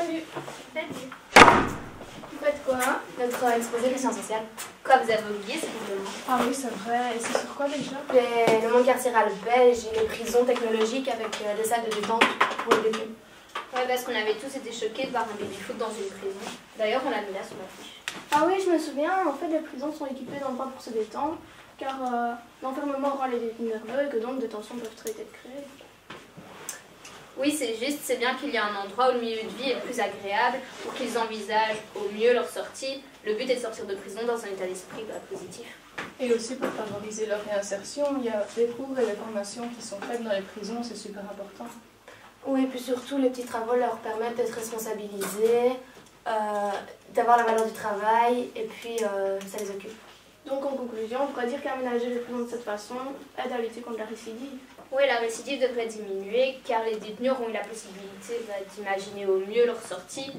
Salut. Salut. Vous faites quoi? Notre exposé des sciences sociales. Quoi, vous avez oublié, c'est probablement. Ah oui, c'est vrai. Et c'est sur quoi déjà? Le monde carcéral belge et les prisons technologiques avec des salles de détente pour les détenus. Ouais, parce qu'on avait tous été choqués de voir un baby-foot dans une prison. D'ailleurs, on l'a mis là sur l'affiche. Ah oui, je me souviens. En fait, les prisons sont équipées d'endroits pour se détendre, car l'enfermement rend les détenus nerveux et que donc des tensions peuvent très vite être créées. Oui, c'est juste, c'est bien qu'il y ait un endroit où le milieu de vie est plus agréable pour qu'ils envisagent au mieux leur sortie. Le but est de sortir de prison dans un état d'esprit positif. Et aussi pour favoriser leur réinsertion, il y a des cours et des formations qui sont faites dans les prisons, c'est super important. Oui, et puis surtout, les petits travaux leur permettent d'être responsabilisés, d'avoir la valeur du travail, et puis ça les occupe. Donc en conclusion, on pourrait dire qu'aménager les prisons de cette façon aide à lutter contre la récidive. Oui, la récidive devrait diminuer car les détenus auront eu la possibilité d'imaginer au mieux leur sortie.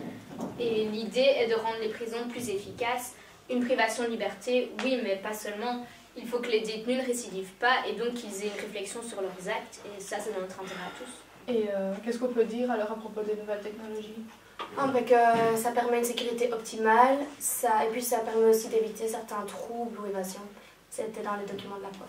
Et l'idée est de rendre les prisons plus efficaces. Une privation de liberté, oui, mais pas seulement. Il faut que les détenus ne récidivent pas et donc qu'ils aient une réflexion sur leurs actes. Et ça, c'est dans notre intérêt à tous. Et qu'est-ce qu'on peut dire alors à propos des nouvelles technologies? Que ça permet une sécurité optimale et puis ça permet aussi d'éviter certains troubles ou évasions. C'était dans les documents de la prof.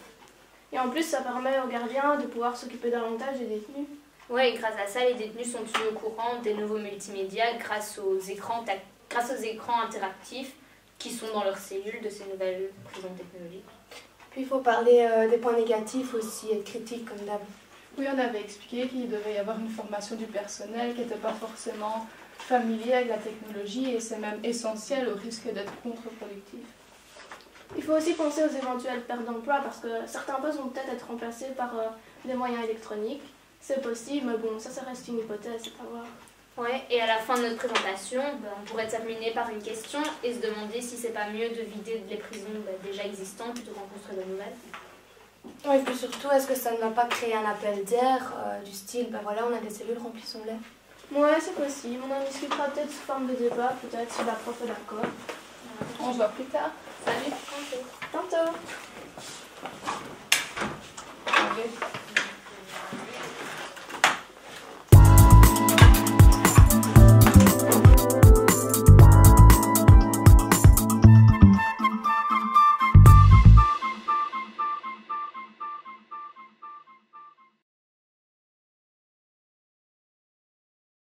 Et en plus, ça permet aux gardiens de pouvoir s'occuper davantage des détenus. Oui, et grâce à ça, les détenus sont tenus au courant des nouveaux multimédias grâce aux écrans interactifs qui sont dans leurs cellules de ces nouvelles prisons technologiques. Puis il faut parler des points négatifs aussi, être critique comme d'hab. Oui, on avait expliqué qu'il devait y avoir une formation du personnel qui n'était pas forcément familier avec la technologie et c'est même essentiel au risque d'être contre-productif. Il faut aussi penser aux éventuelles pertes d'emploi parce que certains postes vont peut-être être remplacés par des moyens électroniques. C'est possible, mais bon, ça reste une hypothèse, c'est à voir. Ouais, et à la fin de notre présentation, on pourrait terminer par une question et se demander si c'est pas mieux de vider les prisons déjà existantes plutôt qu'en construire de nouvelles. Oui, et puis surtout, est-ce que ça ne va pas créer un appel d'air du style, voilà, on a des cellules, remplissons-les. Ouais, c'est possible. On en discutera peut-être sous forme de débat, peut-être si la prof est d'accord. On se voit plus tard. Salut.